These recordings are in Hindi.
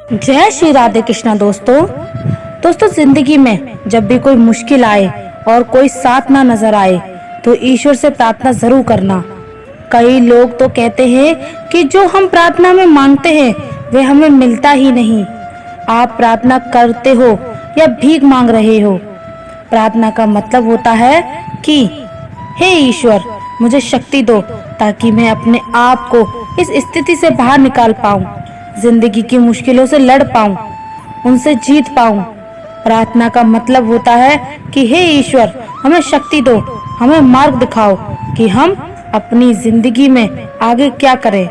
जय श्री राधे कृष्णा। दोस्तों जिंदगी में जब भी कोई मुश्किल आए और कोई साथ ना नजर आए तो ईश्वर से प्रार्थना जरूर करना। कई लोग तो कहते हैं कि जो हम प्रार्थना में मांगते हैं वे हमें मिलता ही नहीं। आप प्रार्थना करते हो या भीख मांग रहे हो, प्रार्थना का मतलब होता है कि हे ईश्वर मुझे शक्ति दो ताकि मैं अपने आप को इस स्थिति से बाहर निकाल पाऊं, जिंदगी की मुश्किलों से लड़ पाऊं, उनसे जीत पाऊं। प्रार्थना का मतलब होता है कि हे ईश्वर हमें शक्ति दो, हमें मार्ग दिखाओ कि हम अपनी जिंदगी में आगे क्या करें।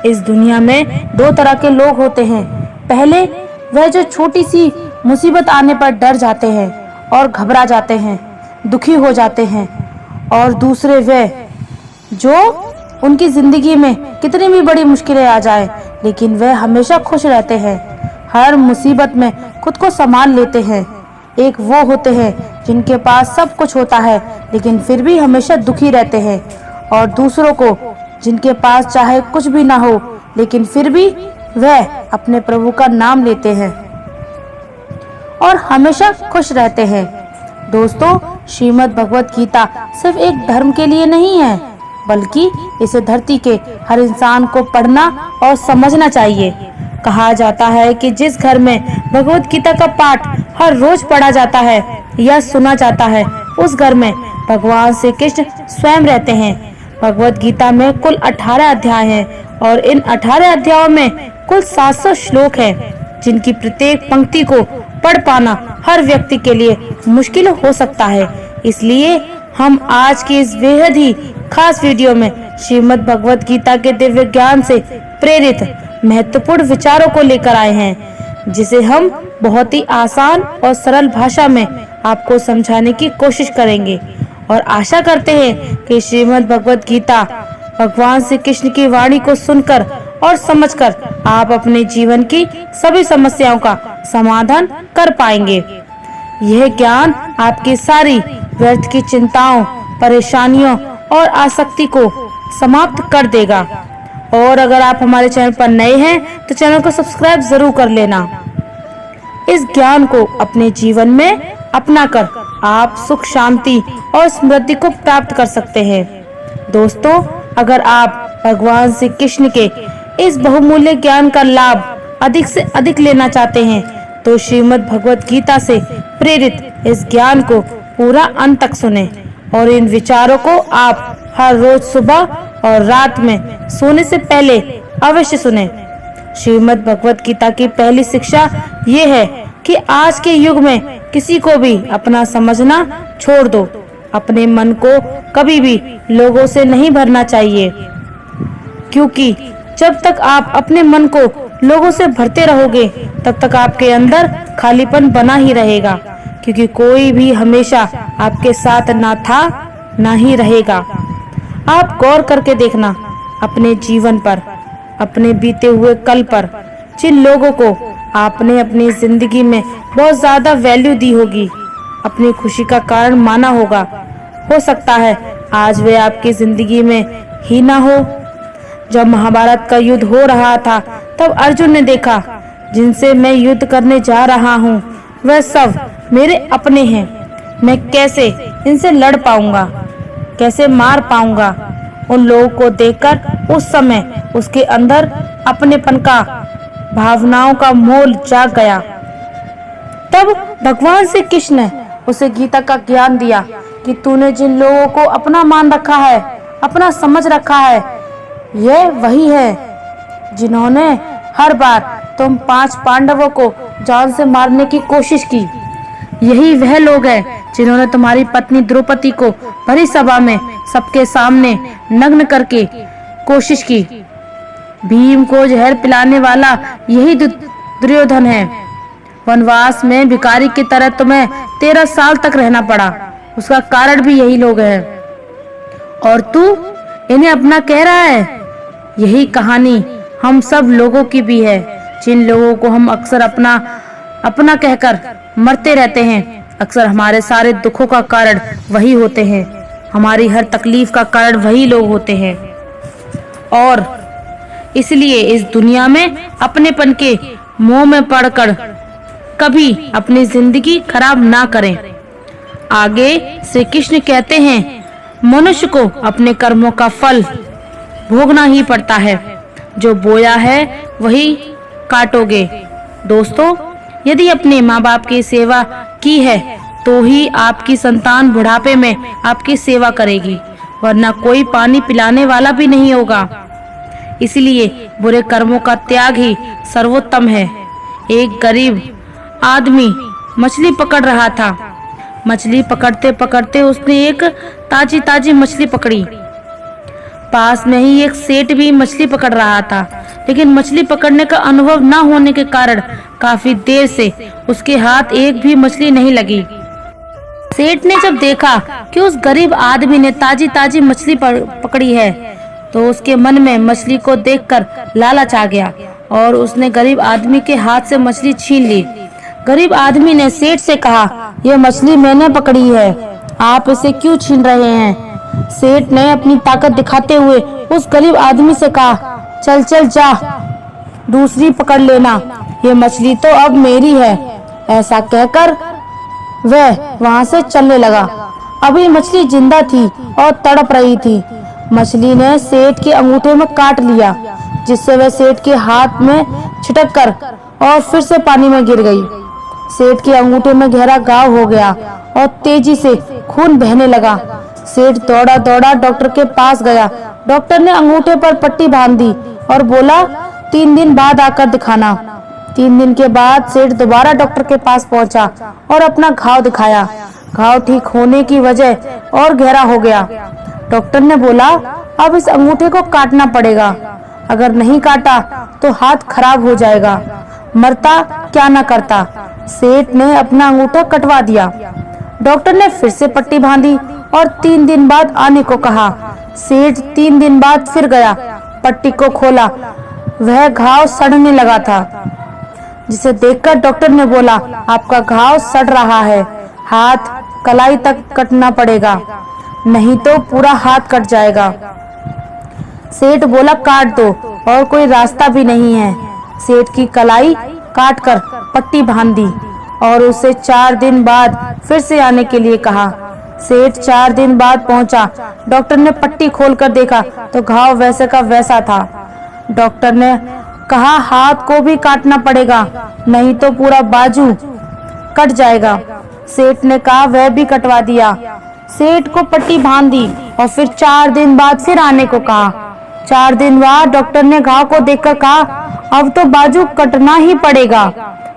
इस दुनिया में दो तरह के लोग होते हैं। पहले वह जो छोटी सी मुसीबत आने पर डर जाते हैं और घबरा जाते हैं, दुखी हो जाते हैं, और दूसरे वह जो उनकी जिंदगी में कितनी भी बड़ी मुश्किलें आ जाए लेकिन वह हमेशा खुश रहते हैं, हर मुसीबत में खुद को संभाल लेते हैं। एक वो होते हैं जिनके पास सब कुछ होता है लेकिन फिर भी हमेशा दुखी रहते हैं, और दूसरों को जिनके पास चाहे कुछ भी ना हो लेकिन फिर भी वह अपने प्रभु का नाम लेते हैं और हमेशा खुश रहते हैं। दोस्तों, श्रीमद् भगवत गीता सिर्फ एक धर्म के लिए नहीं है बल्कि इसे धरती के हर इंसान को पढ़ना और समझना चाहिए। कहा जाता है कि जिस घर में भगवत गीता का पाठ हर रोज पढ़ा जाता है या सुना जाता है उस घर में भगवान श्री कृष्ण स्वयं रहते हैं। भगवत गीता में कुल 18 अध्याय हैं और इन 18 अध्यायों में कुल 700 श्लोक हैं, जिनकी प्रत्येक पंक्ति को पढ़ पाना हर व्यक्ति के लिए मुश्किल हो सकता है। इसलिए हम आज की इस बेहद ही खास वीडियो में श्रीमद् भगवत गीता के दिव्य ज्ञान से प्रेरित महत्वपूर्ण विचारों को लेकर आए हैं, जिसे हम बहुत ही आसान और सरल भाषा में आपको समझाने की कोशिश करेंगे और आशा करते हैं कि श्रीमद् भगवत गीता भगवान श्री कृष्ण की वाणी को सुनकर और समझकर आप अपने जीवन की सभी समस्याओं का समाधान कर पाएंगे। यह ज्ञान आपकी सारी व्यर्थ की चिंताओं, परेशानियों और आसक्ति को समाप्त कर देगा। और अगर आप हमारे चैनल पर नए हैं तो चैनल को सब्सक्राइब जरूर कर लेना। इस ज्ञान को अपने जीवन में अपनाकर आप सुख, शांति और समृद्धि को प्राप्त कर सकते हैं। दोस्तों, अगर आप भगवान श्री कृष्ण के इस बहुमूल्य ज्ञान का लाभ अधिक से अधिक लेना चाहते हैं तो श्रीमद् भगवत गीता से प्रेरित इस ज्ञान को पूरा अंत तक सुने और इन विचारों को आप हर रोज सुबह और रात में सोने से पहले अवश्य सुने। श्रीमद् भगवत गीता की पहली शिक्षा ये है कि आज के युग में किसी को भी अपना समझना छोड़ दो। अपने मन को कभी भी लोगों से नहीं भरना चाहिए, क्योंकि जब तक आप अपने मन को लोगों से भरते रहोगे तब तक आपके अंदर खालीपन बना ही रहेगा, क्योंकि कोई भी हमेशा आपके साथ ना था ना ही रहेगा। आप गौर करके देखना अपने जीवन पर, अपने बीते हुए कल पर, जिन लोगों को आपने अपनी जिंदगी में बहुत ज्यादा वैल्यू दी होगी, अपनी खुशी का कारण माना होगा, हो सकता है आज वे आपकी जिंदगी में ही ना हो। जब महाभारत का युद्ध हो रहा था तब अर्जुन ने देखा जिनसे मैं युद्ध करने जा रहा हूँ वह सब मेरे अपने हैं, मैं कैसे इनसे लड़ पाऊंगा, कैसे मार पाऊंगा। उन लोगों को देखकर उस समय उसके अंदर अपनेपन का, भावनाओं का मोल जाग गया। तब भगवान श्री कृष्ण ने उसे गीता का ज्ञान दिया कि तूने जिन लोगों को अपना मान रखा है, अपना समझ रखा है, यह वही है जिन्होंने हर बार तुम 5 पांडवों को जान से मारने की कोशिश की। यही वह लोग हैं जिन्होंने तुम्हारी पत्नी द्रौपदी को भरी सभा में सबके सामने नग्न करके कोशिश की। भीम को जहर पिलाने वाला यही दुर्योधन है। वनवास में भिखारी की तरह तुम्हें 13 साल तक रहना पड़ा, उसका कारण भी यही लोग हैं, और तू इन्हें अपना कह रहा है। यही कहानी हम सब लोगों की भी है, जिन लोगों को हम अक्सर अपना कहकर मरते रहते हैं। अक्सर हमारे सारे दुखों का कारण वही होते हैं, हमारी हर तकलीफ का कारण वही लोग होते हैं। और इसलिए इस दुनिया में अपनेपन के मोह में पड़कर कभी अपनी जिंदगी खराब ना करें। आगे श्री कृष्ण कहते हैं, मनुष्य को अपने कर्मों का फल भोगना ही पड़ता है, जो बोया है वही काटोगे। दोस्तों, यदि अपने माँ बाप की सेवा की है तो ही आपकी संतान बुढ़ापे में आपकी सेवा करेगी, वरना कोई पानी पिलाने वाला भी नहीं होगा। इसलिए बुरे कर्मों का त्याग ही सर्वोत्तम है। एक गरीब आदमी मछली पकड़ रहा था। मछली पकड़ते पकड़ते उसने एक ताजी ताजी मछली पकड़ी। पास में ही एक सेठ भी मछली पकड़ रहा था, लेकिन मछली पकड़ने का अनुभव न होने के कारण काफी देर से उसके हाथ एक भी मछली नहीं लगी। सेठ ने जब देखा कि उस गरीब आदमी ने ताजी ताजी मछली पकड़ी है, तो उसके मन में मछली को देखकर लालच आ गया और उसने गरीब आदमी के हाथ से मछली छीन ली। गरीब आदमी ने सेठ से कहा, यह मछली मैंने पकड़ी है, आप इसे क्यों छीन रहे हैं? सेठ ने अपनी ताकत दिखाते हुए उस गरीब आदमी से कहा, चल चल जा, दूसरी पकड़ लेना, ये मछली तो अब मेरी है। ऐसा कहकर वह वहां से चलने लगा। अभी मछली जिंदा थी और तड़प रही थी। मछली ने सेठ के अंगूठे में काट लिया, जिससे वह सेठ के हाथ में छिटक कर और फिर से पानी में गिर गई। सेठ के अंगूठे में गहरा घाव हो गया और तेजी से खून बहने लगा। सेठ दौड़ा दौड़ा डॉक्टर के पास गया। डॉक्टर ने अंगूठे पर पट्टी बांध दी और बोला, 3 दिन बाद आकर दिखाना। 3 दिन के बाद सेठ दोबारा डॉक्टर के पास पहुंचा और अपना घाव दिखाया। घाव ठीक होने की वजह और गहरा हो गया। डॉक्टर ने बोला, अब इस अंगूठे को काटना पड़ेगा, अगर नहीं काटा तो हाथ खराब हो जाएगा, मरता क्या न करता। सेठ ने अपना अंगूठा कटवा दिया। डॉक्टर ने फिर से पट्टी बांधी और 3 दिन बाद आने को कहा। सेठ 3 दिन बाद फिर गया, पट्टी को खोला, वह घाव सड़ने लगा था, जिसे देखकर डॉक्टर ने बोला, आपका घाव सड़ रहा है, हाथ कलाई तक कटना पड़ेगा, नहीं तो पूरा हाथ कट जाएगा। सेठ बोला, काट दो, और कोई रास्ता भी नहीं है। सेठ की कलाई काटकर पट्टी बांध दी और उसे 4 दिन बाद फिर से आने के लिए कहा। सेठ 4 दिन बाद पहुंचा। डॉक्टर ने पट्टी खोलकर देखा तो घाव वैसे का वैसा था। डॉक्टर ने कहा, हाथ को भी काटना पड़ेगा, नहीं तो पूरा बाजू कट जाएगा। सेठ ने कहा, वह भी कटवा दिया। सेठ को पट्टी बांध दी और फिर 4 दिन बाद फिर आने को कहा। 4 दिन बाद डॉक्टर ने घाव को देखकर कहा, अब तो बाजू कटना ही पड़ेगा,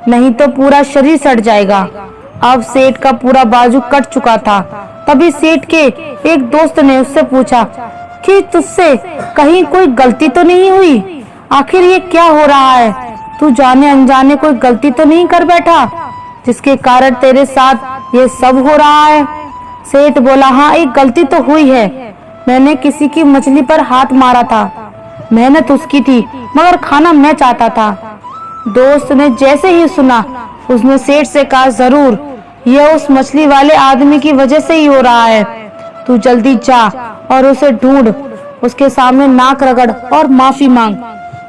नहीं तो पूरा शरीर सड़ जाएगा। अब सेठ का पूरा बाजू कट चुका था। तभी सेठ के एक दोस्त ने उससे पूछा कि तुझसे कहीं कोई गलती तो नहीं हुई? आखिर ये क्या हो रहा है? तू जाने अनजाने कोई गलती तो नहीं कर बैठा, जिसके कारण तेरे साथ ये सब हो रहा है? सेठ बोला, हाँ, एक गलती तो हुई है। मैंने किसी की मछली पर हाथ मारा था। मेहनत उसकी थी, मगर खाना मैं चाहता था। दोस्त ने जैसे ही सुना, उसने सेठ से कहा, जरूर यह उस मछली वाले आदमी की वजह से ही हो रहा है। तू जल्दी जा और उसे ढूंढ, उसके सामने नाक रगड़ और माफी मांग।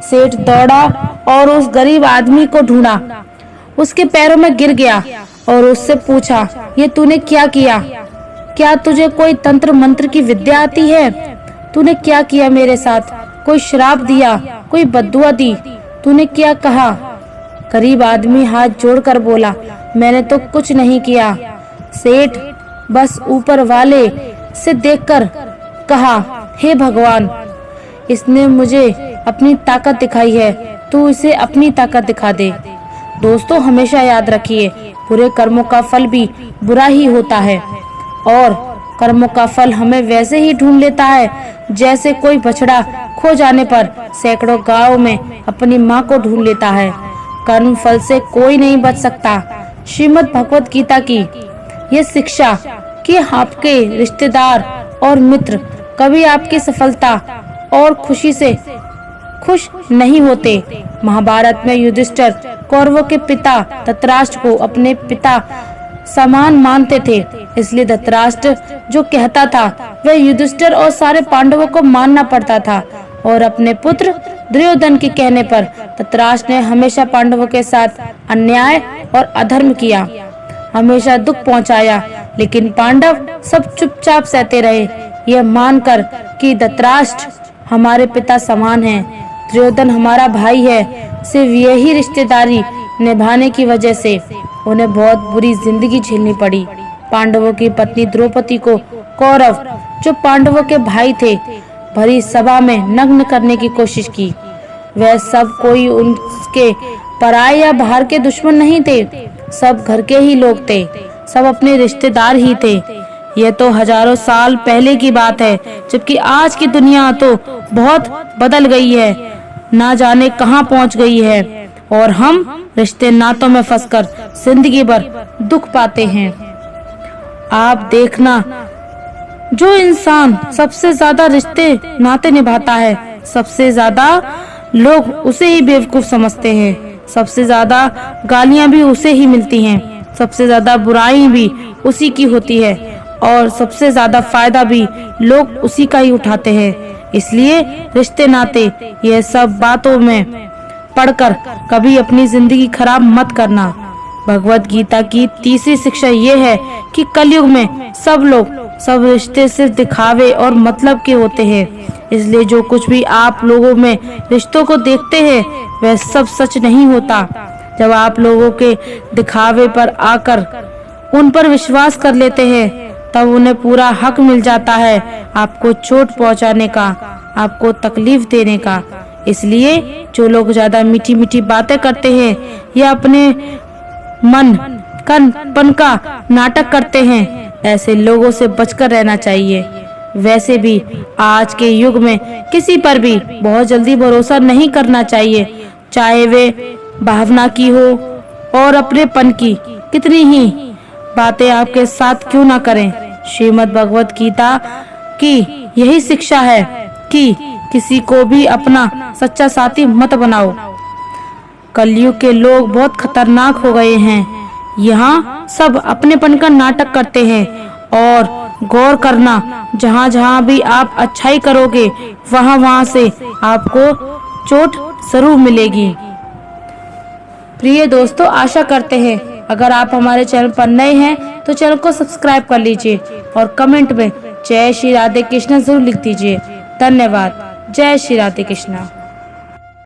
सेठ दौड़ा और उस गरीब आदमी को ढूंढा। उसके पैरों में गिर गया और उससे पूछा, ये तूने क्या किया? क्या तुझे कोई तंत्र मंत्र की विद्या आती है? तूने क्या किया मेरे साथ? कोई श्राप दिया? कोई बद्दुआ दी? तूने क्या कहा? गरीब आदमी हाथ जोड़कर बोला, मैंने तो कुछ नहीं किया। सेठ बस ऊपर वाले से देखकर कहा, हे भगवान, इसने मुझे अपनी ताकत दिखाई है, तू इसे अपनी ताकत दिखा दे। दोस्तों, हमेशा याद रखिए, बुरे कर्मों का फल भी बुरा ही होता है और कर्मों का फल हमें वैसे ही ढूंढ लेता है जैसे कोई बछड़ा खो जाने पर सैकड़ों गांव में अपनी माँ को ढूंढ लेता है। कर्म फल से कोई नहीं बच सकता। श्रीमद् भगवत गीता की ये शिक्षा कि आपके रिश्तेदार और मित्र कभी आपकी सफलता और खुशी से खुश नहीं होते। महाभारत में युधिष्ठिर कौरवों के पिता धृतराष्ट्र को अपने पिता समान मानते थे, इसलिए धृतराष्ट्र जो कहता था वह युधिष्ठिर और सारे पांडवों को मानना पड़ता था और अपने पुत्र दुर्योधन के कहने पर धृतराष्ट्र ने हमेशा पांडवों के साथ अन्याय और अधर्म किया, हमेशा दुख पहुंचाया, लेकिन पांडव सब चुपचाप सहते रहे, यह मानकर कि धृतराष्ट्र हमारे पिता समान हैं, दुर्योधन हमारा भाई है। सिर्फ यही रिश्तेदारी निभाने की वजह से उन्हें बहुत बुरी जिंदगी झेलनी पड़ी। पांडवों की पत्नी द्रौपदी को कौरव, जो पांडवों के भाई थे, भरी सभा में नग्न करने की कोशिश की। वह सब कोई उनके पराये या बाहर के दुश्मन नहीं थे, सब घर के ही लोग थे, सब अपने रिश्तेदार ही थे। यह तो हजारों साल पहले की बात है, जबकि आज की दुनिया तो बहुत बदल गई है, ना जाने कहां पहुंच गई है, और हम रिश्ते नातों में फंसकर जिंदगी भर दुख पाते हैं। आप देखना, जो इंसान सबसे ज्यादा रिश्ते नाते निभाता है, सबसे ज्यादा लोग उसे ही बेवकूफ समझते हैं, सबसे ज्यादा गालियां भी उसे ही मिलती हैं, सबसे ज्यादा बुराई भी उसी की होती है, और सबसे ज्यादा फायदा भी लोग उसी का ही उठाते हैं। इसलिए रिश्ते नाते यह सब बातों में पढ़कर कभी अपनी जिंदगी खराब मत करना। भगवत गीता की तीसरी शिक्षा ये है कि कलयुग में सब रिश्ते सिर्फ दिखावे और मतलब के होते हैं। इसलिए जो कुछ भी आप लोगों में रिश्तों को देखते हैं, वह सब सच नहीं होता। जब आप लोगों के दिखावे पर आकर उन पर विश्वास कर लेते हैं, तब उन्हें पूरा हक मिल जाता है आपको चोट पहुंचाने का, आपको तकलीफ देने का। इसलिए जो लोग ज्यादा मीठी मीठी बातें करते हैं या अपने मन कनपन का नाटक करते हैं, ऐसे लोगों से बचकर रहना चाहिए। वैसे भी आज के युग में किसी पर भी बहुत जल्दी भरोसा नहीं करना चाहिए, चाहे वे भावना की हो और अपनेपन की कितनी ही बातें आपके साथ क्यों ना करें। श्रीमद् भगवत गीता की यही शिक्षा है कि किसी को भी अपना सच्चा साथी मत बनाओ। कलयुग के लोग बहुत खतरनाक हो गए हैं, यहाँ सब अपनेपन का नाटक करते हैं। और गौर करना, जहाँ जहाँ भी आप अच्छाई करोगे, वहाँ वहाँ से आपको चोट जरूर मिलेगी। प्रिय दोस्तों, आशा करते हैं अगर आप हमारे चैनल पर नए हैं तो चैनल को सब्सक्राइब कर लीजिए और कमेंट में जय श्री राधे कृष्णा जरूर लिख दीजिए। धन्यवाद। जय श्री राधे कृष्णा।